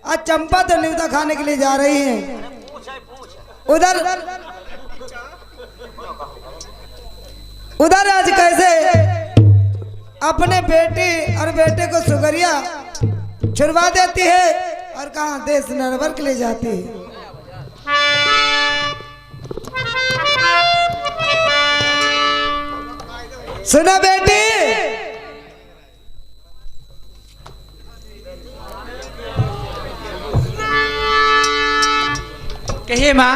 आज चंपा तो न्यूता खाने के लिए जा रही है। उधर उधर आज कैसे अपने बेटी और बेटे को सुगरिया छुड़वा देती है और कहाँ देश नरवर के लिए जाती है। सुना बेटी, कहिए माँ।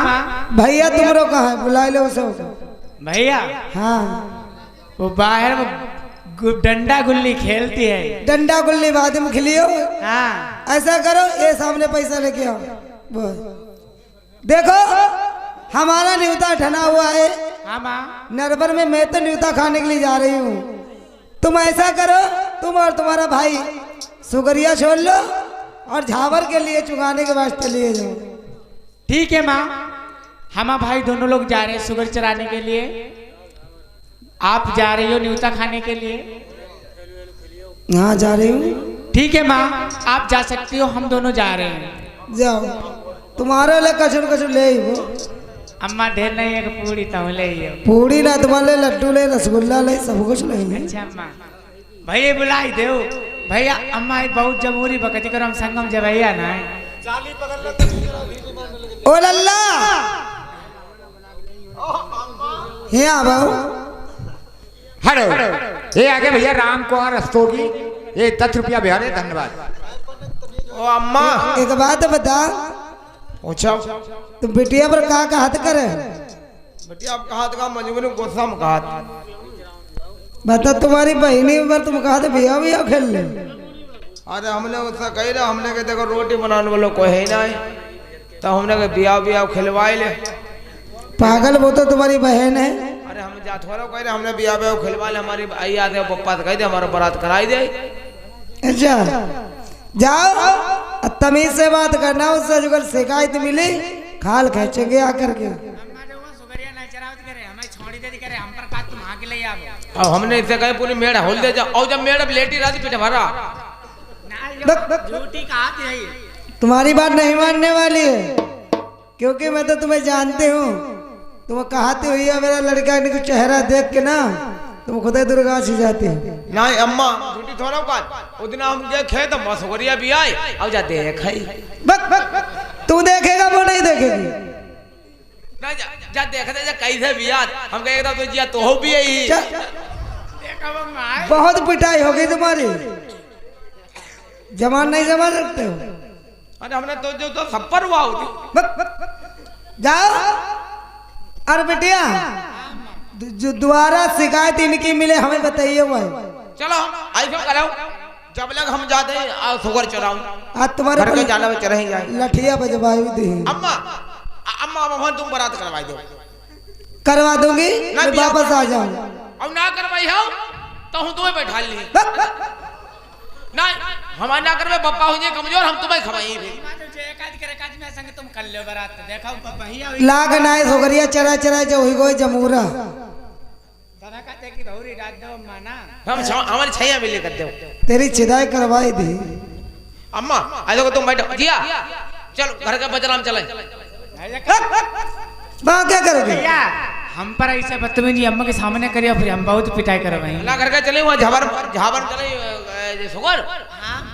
भैया तुमरो कहाँ है? बुला लो उसे। भैया हाँ, वो बाहर में डंडा गुल्ली खेलती है। डंडा गुल्ली बाद में खिलियो। हाँ ऐसा करो, ये सामने पैसा लेके आओ। बोल, देखो हमारा न्यूता ठना हुआ है। हाँ माँ। नरबर में मैं तो न्यूता खाने के लिए जा रही हूँ। तुम ऐसा करो, तुम और तुम्हारा भाई सुगरिया छोड़ लो और झावर के लिए चुगाने के वास्ते लिए जाओ। ठीक है माँ, हम भाई दोनों लोग जा रहे हैं सुगर चराने के लिए। आप जा रही हो न्यूता खाने के लिए? हाँ जा रही हूँ। ठीक है माँ, आप जा सकती हो, हम दोनों जा रहे हैं। जाओ, तुम्हारे लिए कचर कचर ले ही वो। अम्मा ढेर नहीं है पूरी तो ले ही हो। पूरी ना, तुम्हारे लड्डू ले, रसगुल्ला ले, सब कुछ ले। अच्छा अम्मा, भैया बुलाई दो। भैया अम्मा बहुत जमूरी बकती करो, हम संगम जब भैया ना ओ लल्ला यहाँ बाबू। हेलो, ये आगे भैया राम कुमार रस्तोगी, ये 10 रुपया बिहार है, धन्यवाद। ओ अम्मा एक बात बता, पूछो। तुम बिटिया पर कहा का हाथ करे? बेटिया आप कहा था मजबूरी गुस्सा में कहा था। बता, तुम्हारी बहनी पर तुम कहा थे भैया भैया खेल ले। अरे हमने उससे कही रहा, हमने कहा देखो रोटी बनाने वालों कोई है ना, तो हमने कहा बिया बिया खिलवाई ले। पागल, वो तो तुम्हारी बहन है। अरे हम जा थोड़ा कह रहे, हमने बिया बिया खिलवा ले। हमारी आई आते पप्पा तो कह दे हमारा बारात कराई दे। अच्छा जाओ, तमीज से बात करना, उससे जो शिकायत मिली खाल खींचेंगे आकर के। अब हमने इससे कहे पूरी मेड़ होल दे जाओ, और जब मेड़ लेटी रात पीछे भरा। तुम्हारी बात नहीं मानने वाली है, क्योंकि मैं तो तुम्हें जानती हूँ। तुम कहती हुई है मेरा लड़का को चेहरा देख के ना तुम खुद दुर्गा से जाती है। नहीं अम्मा झूठी थोड़ा कर, उस दिन हम गए खेत मसुरिया भी आई, अब जाते हैं खाई। तू देखेगा वो नहीं देखेगी। ना जा देखते जा कैसे भी यार, हम कहे तो जिया तो हो भी यही। बहुत पिटाई हो गई तुम्हारी, जमान नहीं जमा सकते हो। अरे हमने तो जो तो सफर हुआ होती। जाओ, अरे बेटिया जो दोबारा शिकायत इनकी मिले हमें बताइए। वो चलो ऐसा करो, जब लग हम जाते हैं आओ सुगर चलाऊं। आज तुम्हारे घर के जाला में चढ़े जाए लठिया बजवाई दी। अम्मा अम्मा अम्मा तुम बारात करवाई दो। करवा दूंगी, मैं वापस आ जाऊँ। अब ना करवाई हो तो हम तुम्हें बैठा ली। नहीं हमारे ना करवे पप्पा हो जाए कमजोर, हम तुम्हें खवाई भी। लाग नाय सोगरिया चरा चरा जो हुई गोई जमूरा। हम हमारी छैया भी लेकर दो। तेरी चिदाई करवाई दी। अम्मा ऐसा को तुम बैठो जिया, चलो घर का बजराम चले। क्या करोगे? हम पर ऐसे बदतमीजी अम्मा के सामने करिए, फिर हम बहुत पिटाई करवाएंगे। ना घर का चले वहाँ झाबर झाबर चले सुगर,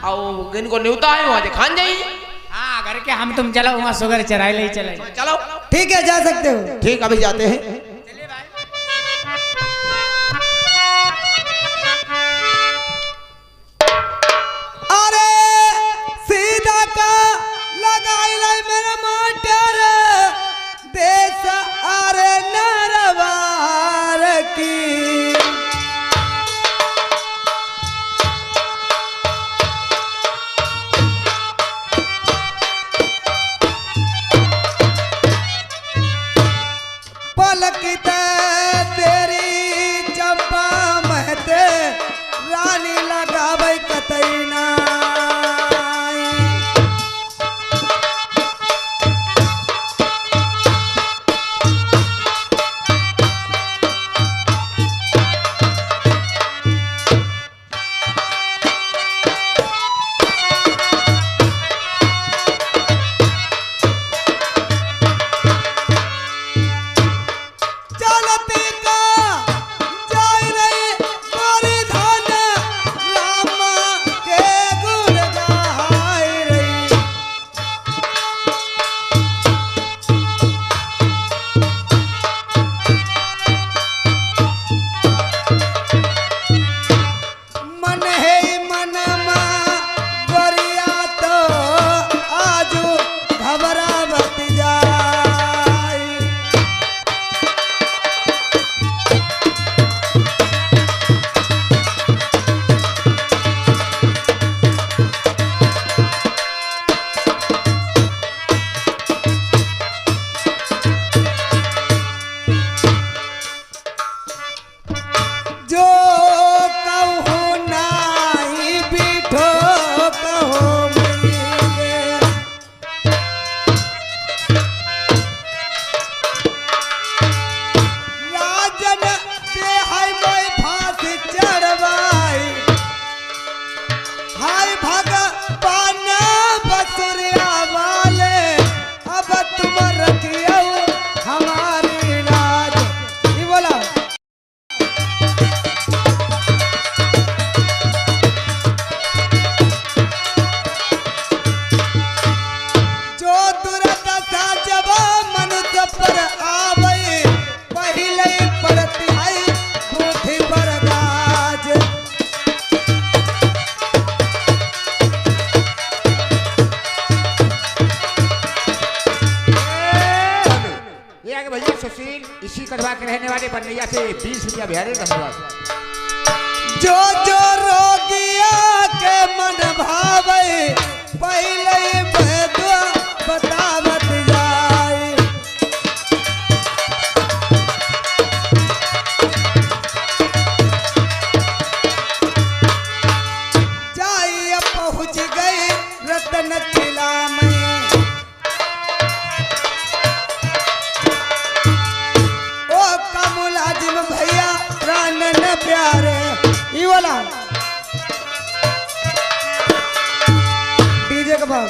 और इनको न्यूता है वहाँ खान जाइए। हाँ घर के हम तुम चलो वहाँ सुगर चराई ले चले। चलो ठीक है, जा सकते हो। ठीक अभी जाते हैं। अरे सीधा का लगाई लाई मेरा मोटर देश अरे नरवार की। पलक इसी कटवा के रहने वाले बनैया से 20 रुपया बिहारे धन्यवाद। जो जो रोगिया के मन भावे पहले भेदुआ बतावत जाए। जाइए पहुँच गए रतन किला में, ओ का मुलाजिम भैया प्राण न प्यारे। ये वाला डीजे का भाग।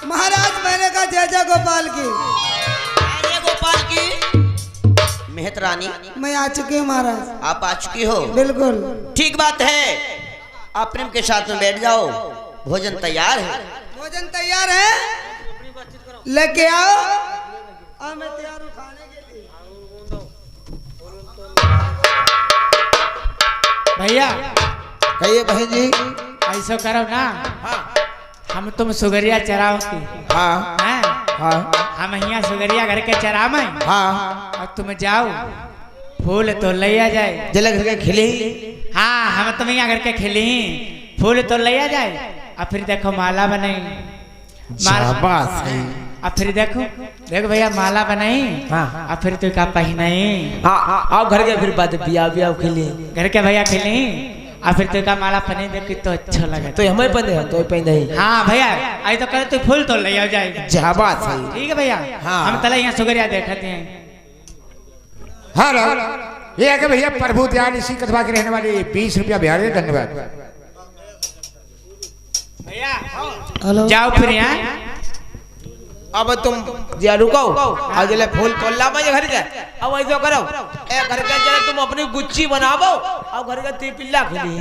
महाराज मैंने कहा जय जय गोपाल की। अरे गोपाल की मेहतरानी मैं आ चुकी हूँ महाराज। आप आ चुकी हो? बिल्कुल ठीक बात है, आप प्रेम के साथ में बैठ जाओ, भोजन तैयार है। भोजन तैयार है, लेके आओ। मैं तैयार हूँ खाने के लिए। भैया कहिए बहन जी। ऐसा करो ना, हाँ हम तुम सुगरिया चराओ की। हाँ हैं? हाँ हम यहाँ सुगरिया घर के चरामे हाँ। और तुम जाओ फूल तो ले आ जाए। जल घर के खिले। हाँ हम तुम यहाँ घर के खिली फूल तो ले आ जाए, और फिर देखो माला बनाई। शाबाश है। और फिर देखो देखो भैया माला बनाई। हाँ। और फिर तू का पहनाई। हाँ आओ घर के फिर बात बिया बिया खिले। घर के भैया खिली और फिर तू का माला पहने देखी तो अच्छा लगे। तो हमें पहने हैं तो पहने ही। हाँ भैया आई तो करे तू फूल तो ले आ जाए। शाबाश है। ठीक है भैया। हाँ। हम तले यहाँ सुगरिया देखते हैं। हेलो, ये है कि भैया प्रभु दयाल इसी कटवा के रहने वाले 20 रुपया बिहारे धन्यवाद। भैया हेलो जाओ फिर यहाँ। अब तुम जा रुको और जले फूल तोड़ला मैं घर के। अब ऐसा करो ए घर के जले तुम अपनी गुच्ची बनावो और घर के तिपिल्ला खिली।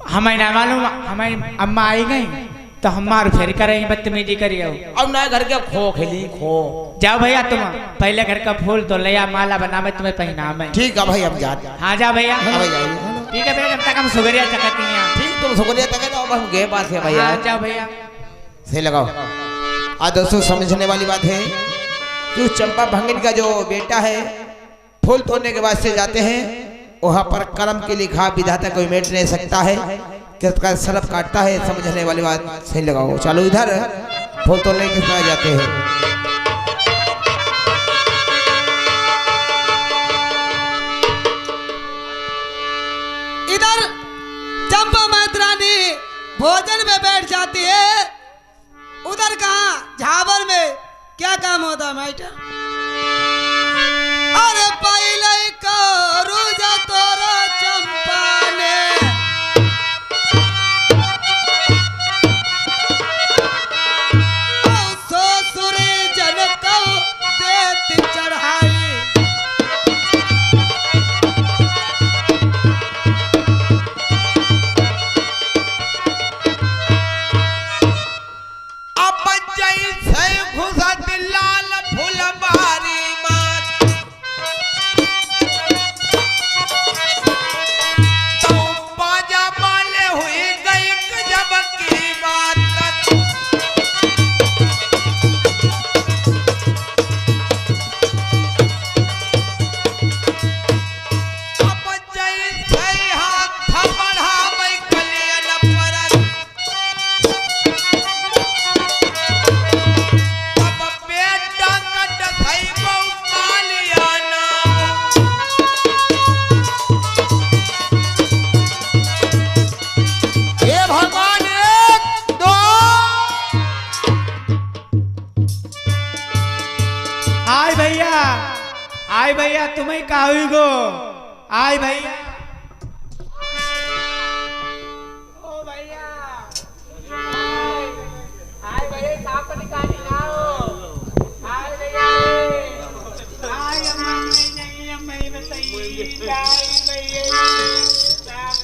हमें ना मालूम, हमारी अम्मा आई गई तो हमार फेर करें बदतमीजी करिए। अब नए घर के खो खिली खो। जाओ भैया तुम पहले घर का फूल तो ले आ, माला बना मैं तुम्हें पहना मैं। ठीक है भाई, हम जाते हैं। हाँ जा भैया। हाँ भाई जाइए। ठीक है भैया, जब तक हम सुगरिया चखते हैं। ठीक, तुम शुक्रिया तक तो अब हम गए बात है भैया। हाँ, जाओ भैया। सही लगाओ। आज दोस्तों समझने वाली बात है कि उस चंपा भंगिन का जो बेटा है फूल तोड़ने के बाद से जाते हैं वहां पर कर्म के लिखा विधाता कोई मेट नहीं सकता है, किसका सरफ काटता है। समझने वाली बात सही लगाओ। चलो इधर फूल तोड़ने के बाद जाते हैं। इधर चंपा मातरानी भोजन में बैठ जाती है, उधर कहाँ झावर में क्या काम होता है माइटर? अरे पहले करू जा तोरा चंपा ने ससुरी जन को देती चढ़ाई। आय भैया तुम्हें कावी गो आय भैया ओ भैया आय भैया साफ निकाली लाओ आय भैया आय अम्मा नहीं अम्मा बताइए आय भैया साफ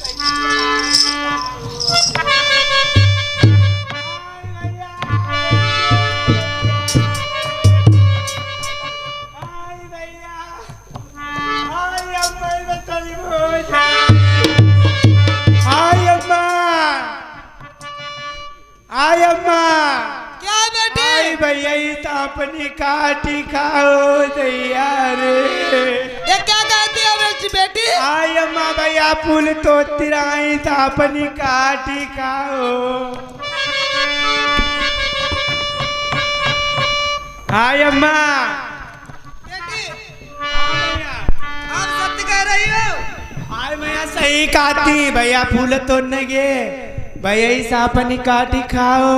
अपनी काटी खाओ दैया रे। ये क्या कहती है मेरी बेटी? आय अम्मा भैया फूल तो तिराई था अपनी काटी खाओ। आय अम्मा। बेटी आप सत्य कह रही हो? आय भैया सही काटी भैया फूल तोड़ने गे भैया ही सापनी काटी खाओ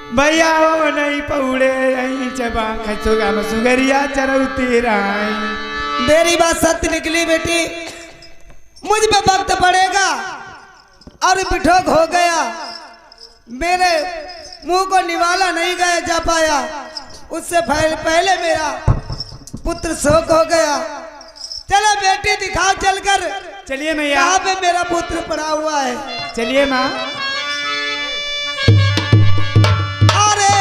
भैया वो नहीं पौड़े यही चबा खचोगा में सुगरिया चरौती राई। मेरी बात सत्य निकली बेटी, मुझ पे वक्त पड़ेगा और बिठोक हो गया, मेरे मुंह को निवाला नहीं गया जा पाया, उससे पहले मेरा पुत्र शोक हो गया। चलो बेटी दिखाओ चलकर, चलिए मैया। कहाँ पे मेरा पुत्र पड़ा हुआ है? चलिए माँ। अरे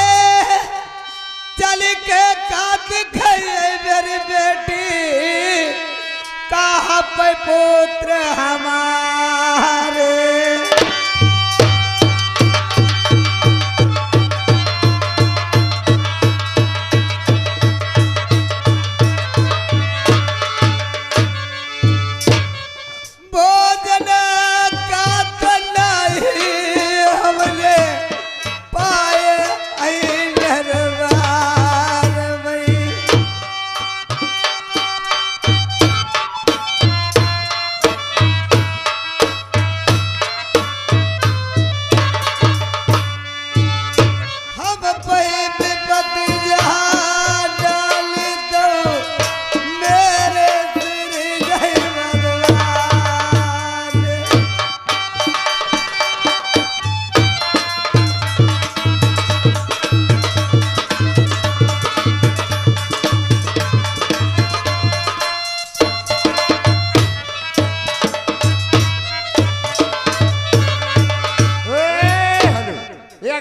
चल के कात गई मेरी बेटी, कहाँ पे पुत्र हमारे?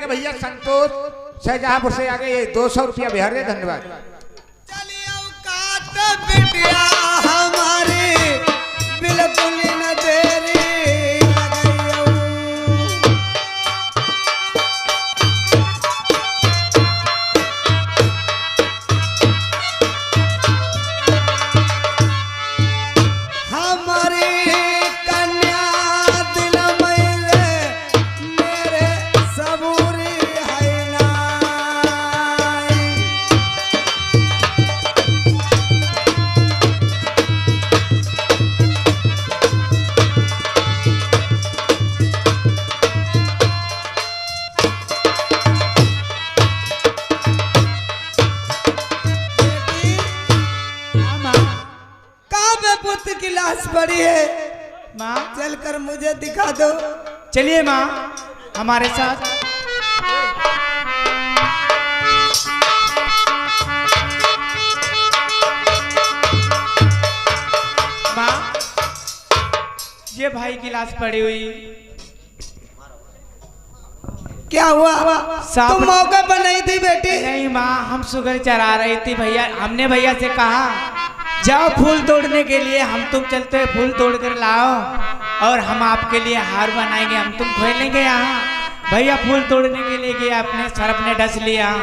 भैया संतोष शाहजहांपुर से आ गए, ये 200 रुपया बिहार दे, धन्यवाद। चलिए काट बिटिया हमारी बिल्कुल न देरी की लाश पड़ी है माँ। चलकर मुझे दिखा दो। चलिए माँ हमारे साथ। माँ ये भाई की लाश पड़ी हुई। क्या हुआ? तुम मौके पर नहीं थी बेटी? नहीं माँ, हम शुगर चरा रही थी भैया। हमने भैया से कहा जाओ फूल तोड़ने के लिए, हम तुम चलते हैं फूल तोड़ कर लाओ और हम आपके लिए हार बनाएंगे, हम तुम खोलेंगे यहाँ। भैया फूल तोड़ने के लिए गया, अपने सर्प ने डस लिया।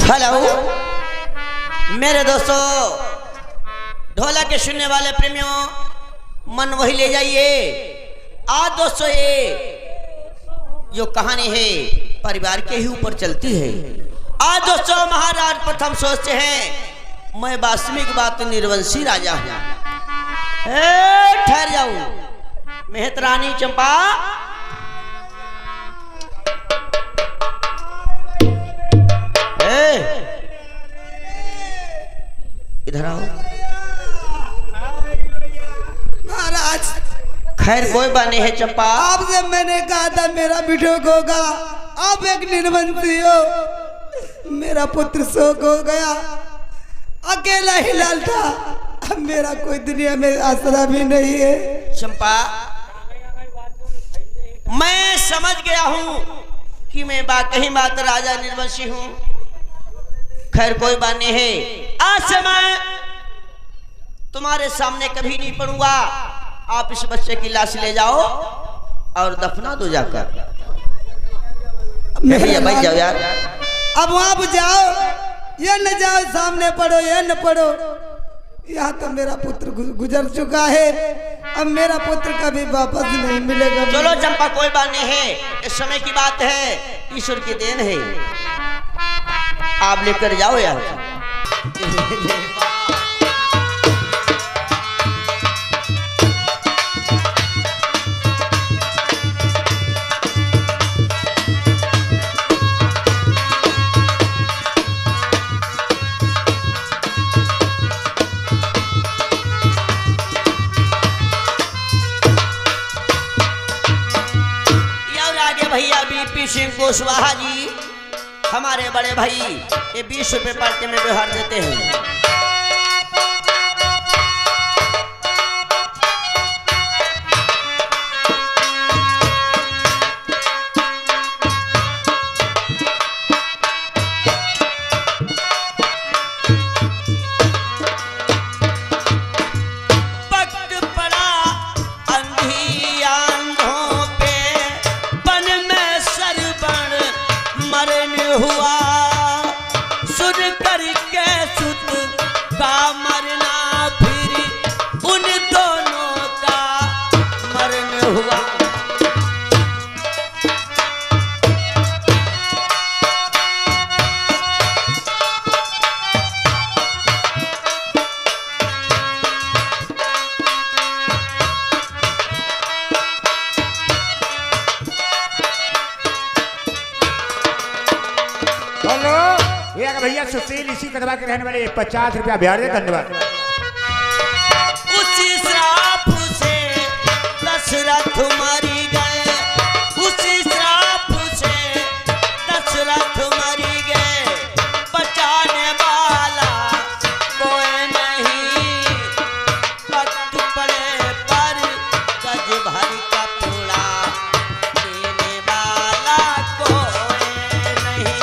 हेलो मेरे दोस्तों, ढोलक के सुनने वाले प्रेमियों, मन वही ले जाइए। आज दोस्तों ये जो कहानी है परिवार के ही ऊपर चलती है। आज दोस्तों महाराज प्रथम सोचते हैं मैं वास्तविक बात निर्वंशी राजा हूं। ठहर जाऊं मेहतरानी चंपा, इधर आओ महाराज। खैर कोई बात नहीं है चंपा। आपसे मैंने कहा था मेरा बिठोक होगा, आप एक निर्वंशी हो। मेरा पुत्र शोक हो गया, अकेला ही लाल था। अब मेरा कोई दुनिया में आसरा भी नहीं है। चंपा मैं समझ गया हूं कि मैं कहीं बात राजा निर्वंशी हूं। खैर कोई बात नहीं है, आज से मैं तुम्हारे सामने कभी नहीं पड़ूंगा। आप इस बच्चे की लाश ले जाओ और दफना दो जाकर। भैया बैठ जाओ यार। अब वहां पर जाओ, ये न जाओ सामने पढ़ो, ये न पढ़ो। यहाँ तो मेरा पुत्र गुजर चुका है, अब मेरा पुत्र कभी वापस नहीं मिलेगा। चलो चंपा कोई बात नहीं है, इस समय की बात है, ईश्वर की देन है। आप लेकर जाओ यार। भैया बीपी सिंह कुशवाहा जी हमारे बड़े भाई ये 20 रुपए पार्टी में व्यवहार देते हैं। भैया सुशील इसी कदवा के रहने वाले 50 रुपया बिहार दे। धन्यवाद। उसी श्राप से दशरथ मरी गए, उसी श्राप से दशरथ मरी गए, बचाने वाला कोई नहीं, वक्त पड़े पर गज भर का पूरा देने वाला कोई नहीं।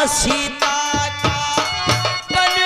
सीता का बन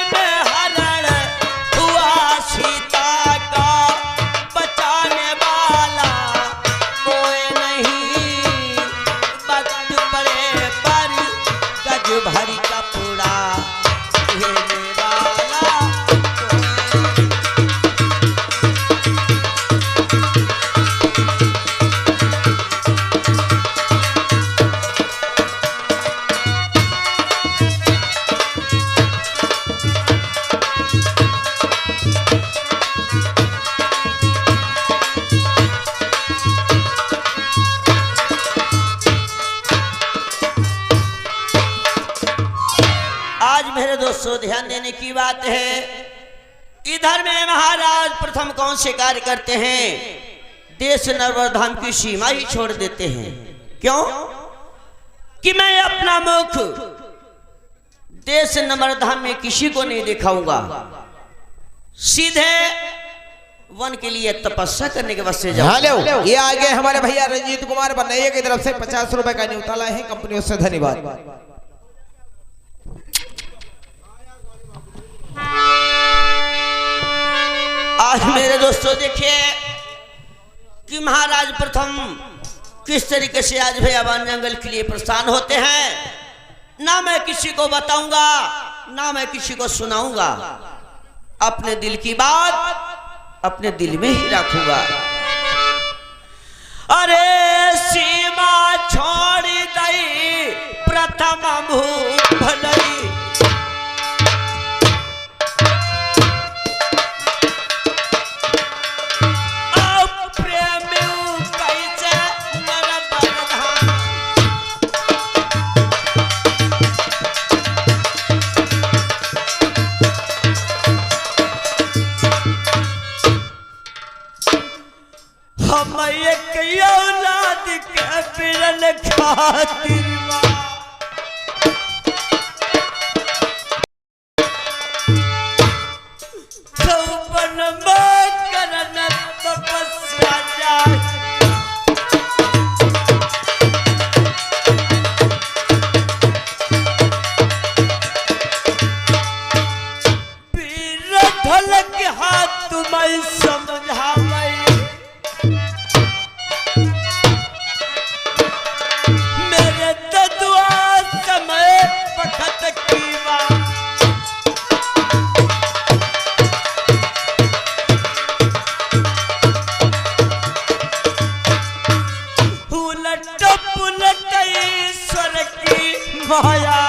मेरे दोस्तों ध्यान देने की बात है, इधर में महाराज प्रथम कौन से कार्य करते हैं, देश नर्मदाधाम की सीमा ही छोड़ देते हैं। क्यों कि मैं अपना मुख देश नर्मदाधाम में किसी को नहीं दिखाऊंगा, सीधे वन के लिए तपस्या करने के वास्ते जाऊंगा। हेलो, ये आगे हमारे भैया रंजीत कुमार बनैया की तरफ से 50 रुपए का न्योता लाए हैं, कंपनियों से धन्यवाद। आज मेरे दोस्तों देखिए कि महाराज प्रथम किस तरीके से आज भैया वन जंगल के लिए प्रस्थान होते हैं। ना मैं किसी को बताऊंगा, ना मैं किसी को सुनाऊंगा, अपने दिल की बात अपने दिल में ही रखूंगा। अरे सीमा छोड़ दई प्रथम भूलई, औलाद के पिरल खातिर करना तपस्या जाए। पीर ढोलक हाथ तुम्हें समझावे, उलट पुलट ईश्वर की माया।